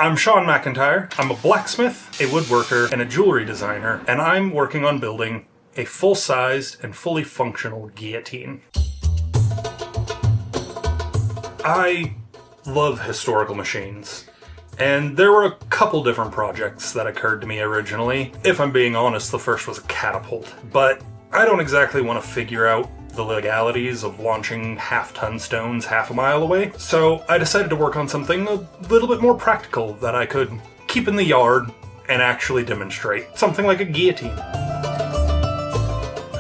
I'm Sean McIntyre. I'm a blacksmith, a woodworker, and a jewelry designer, and I'm working on building a full-sized and fully functional guillotine. I love historical machines, and there were a couple different projects that occurred to me originally. If I'm being honest, the first was a catapult, but I don't exactly want to figure out the legalities of launching half-ton stones half a mile away, so I decided to work on something a little bit more practical that I could keep in the yard and actually demonstrate. Something like a guillotine.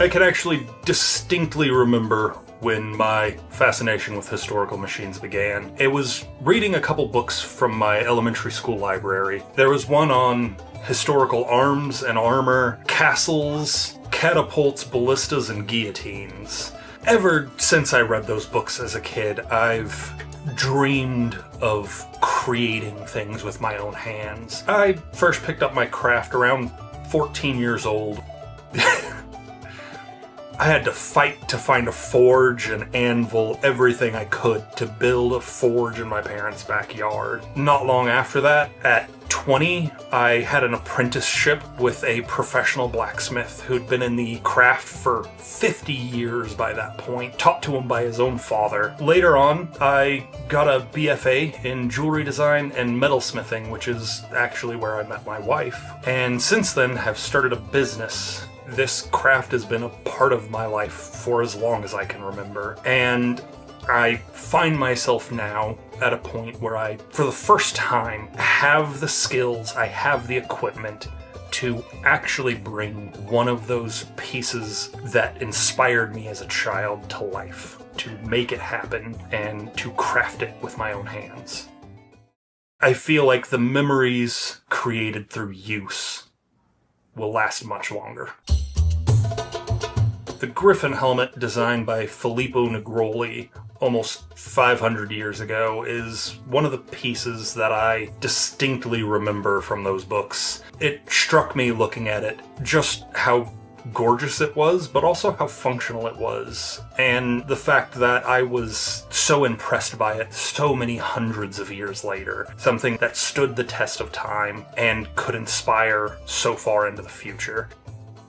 I can actually distinctly remember when my fascination with historical machines began. It was reading a couple books from my elementary school library. There was one on historical arms and armor, castles, catapults, ballistas, and guillotines. Ever since I read those books as a kid, I've dreamed of creating things with my own hands. I first picked up my craft around 14 years old. I had to fight to find a forge, an anvil, everything I could to build a forge in my parents' backyard. Not long after that, at 20, I had an apprenticeship with a professional blacksmith who'd been in the craft for 50 years by that point, taught to him by his own father. Later on, I got a BFA in jewelry design and metalsmithing, which is actually where I met my wife. And since then, have started a business. This craft has been a part of my life for as long as I can remember, and I find myself now at a point where I, for the first time, have the skills, I have the equipment to actually bring one of those pieces that inspired me as a child to life, to make it happen, and to craft it with my own hands. I feel like the memories created through use will last much longer. The Griffin helmet, designed by Filippo Negroli almost 500 years ago, is one of the pieces that I distinctly remember from those books. It struck me looking at it just how gorgeous it was, but also how functional it was, and the fact that I was so impressed by it so many hundreds of years later. Something that stood the test of time and could inspire so far into the future.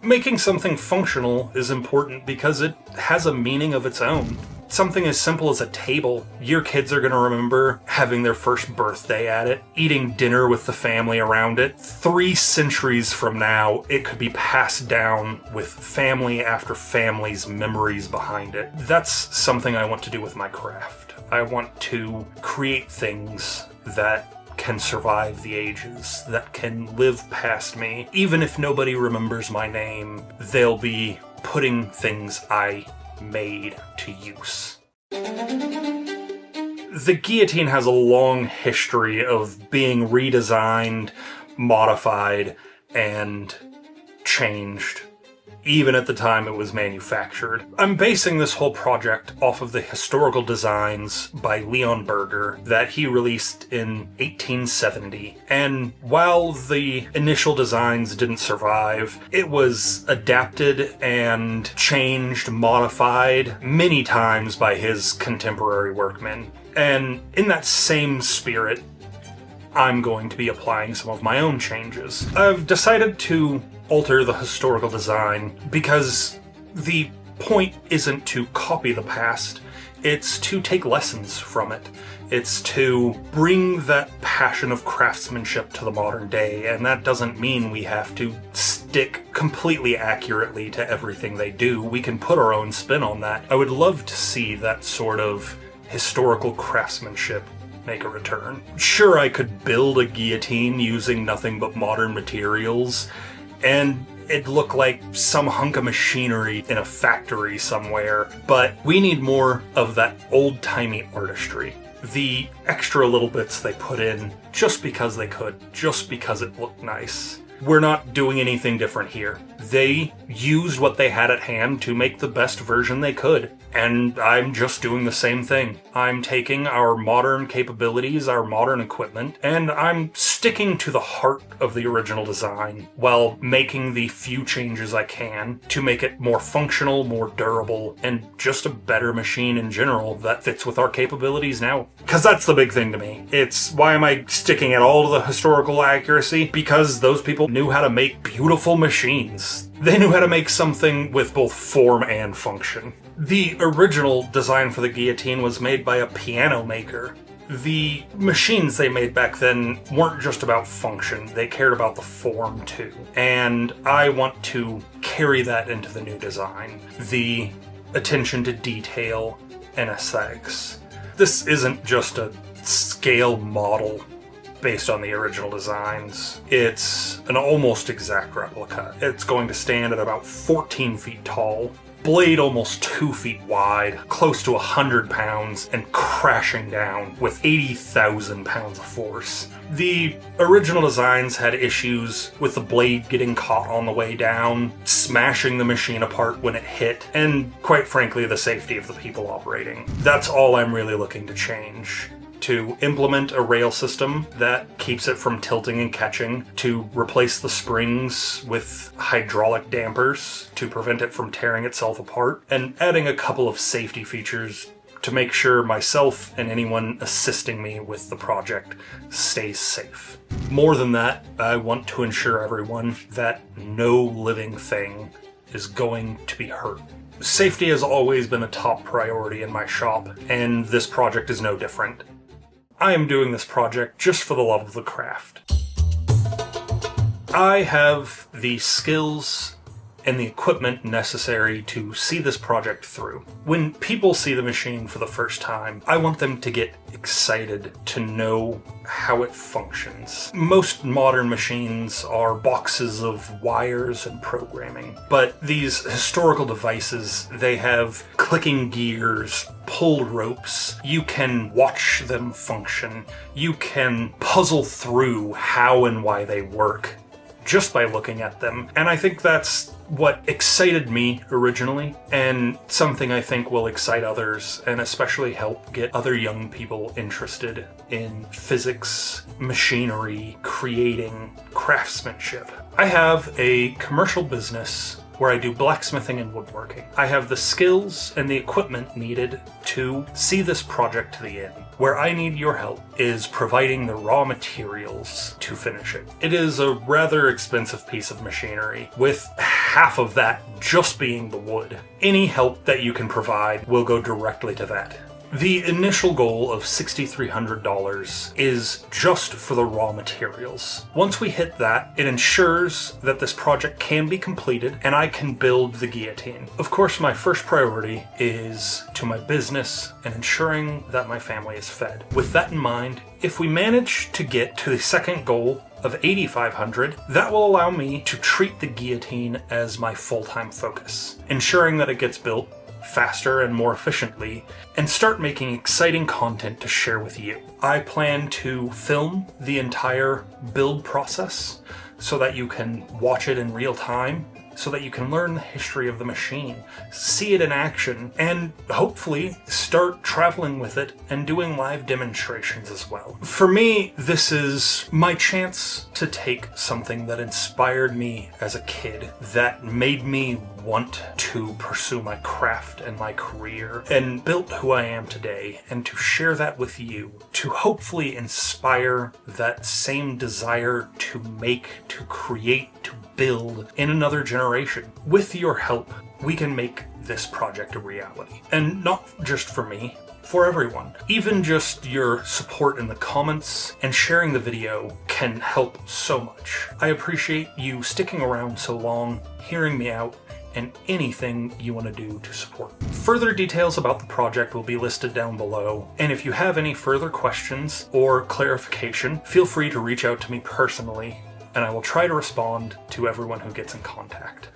Making something functional is important because it has a meaning of its own. Something as simple as a table, your kids are going to remember having their first birthday at it, eating dinner with the family around it. 3 centuries from now, it could be passed down with family after family's memories behind it. That's something I want to do with my craft. I want to create things that can survive the ages, that can live past me. Even if nobody remembers my name, they'll be putting things I made to use. The guillotine has a long history of being redesigned, modified, and changed, even at the time it was manufactured. I'm basing this whole project off of the historical designs by Leon Berger that he released in 1870. And while the initial designs didn't survive, it was adapted and changed, modified many times by his contemporary workmen. And in that same spirit, I'm going to be applying some of my own changes. I've decided to alter the historical design because the point isn't to copy the past, it's to take lessons from it. It's to bring that passion of craftsmanship to the modern day, and that doesn't mean we have to stick completely accurately to everything they do. We can put our own spin on that. I would love to see that sort of historical craftsmanship make a return. Sure, I could build a guillotine using nothing but modern materials, and it'd look like some hunk of machinery in a factory somewhere, but we need more of that old-timey artistry. The extra little bits they put in just because they could, just because it looked nice. We're not doing anything different here. They used what they had at hand to make the best version they could, and I'm just doing the same thing. I'm taking our modern capabilities, our modern equipment, and I'm still sticking to the heart of the original design while making the few changes I can to make it more functional, more durable, and just a better machine in general that fits with our capabilities now. Because that's the big thing to me. It's why am I sticking at all to the historical accuracy? Because those people knew how to make beautiful machines. They knew how to make something with both form and function. The original design for the guillotine was made by a piano maker. The machines they made back then weren't just about function, they cared about the form too. And I want to carry that into the new design. The attention to detail and aesthetics. This isn't just a scale model based on the original designs. It's an almost exact replica. It's going to stand at about 14 feet tall, blade almost 2 feet wide, close to 100 pounds, and crashing down with 80,000 pounds of force. The original designs had issues with the blade getting caught on the way down, smashing the machine apart when it hit, and quite frankly, the safety of the people operating. That's all I'm really looking to change. To implement a rail system that keeps it from tilting and catching, to replace the springs with hydraulic dampers to prevent it from tearing itself apart, and adding a couple of safety features to make sure myself and anyone assisting me with the project stays safe. More than that, I want to ensure everyone that no living thing is going to be hurt. Safety has always been a top priority in my shop, and this project is no different. I am doing this project just for the love of the craft. I have the skills and the equipment necessary to see this project through. When people see the machine for the first time, I want them to get excited to know how it functions. Most modern machines are boxes of wires and programming, but these historical devices, they have clicking gears, pulled ropes. You can watch them function. You can puzzle through how and why they work just by looking at them. And I think that's what excited me originally, and something I think will excite others, and especially help get other young people interested in physics, machinery, creating, craftsmanship. I have a commercial business where I do blacksmithing and woodworking. I have the skills and the equipment needed to see this project to the end. Where I need your help is providing the raw materials to finish it. It is a rather expensive piece of machinery, with half of that just being the wood. Any help that you can provide will go directly to that. The initial goal of $6,300 is just for the raw materials. Once we hit that, it ensures that this project can be completed and I can build the guillotine. Of course, my first priority is to my business and ensuring that my family is fed. With that in mind, if we manage to get to the second goal of $8,500, that will allow me to treat the guillotine as my full-time focus, ensuring that it gets built faster and more efficiently, and start making exciting content to share with you. I plan to film the entire build process so that you can watch it in real time, so that you can learn the history of the machine, see it in action, and hopefully start traveling with it and doing live demonstrations as well. For me, this is my chance to take something that inspired me as a kid, that made me want to pursue my craft and my career, and built who I am today, and to share that with you, to hopefully inspire that same desire to make, to create, to build in another generation. With your help, we can make this project a reality. And not just for me, for everyone. Even just your support in the comments and sharing the video can help so much. I appreciate you sticking around so long, hearing me out, and anything you want to do to support. Further details about the project will be listed down below, and if you have any further questions or clarification, feel free to reach out to me personally, and I will try to respond to everyone who gets in contact.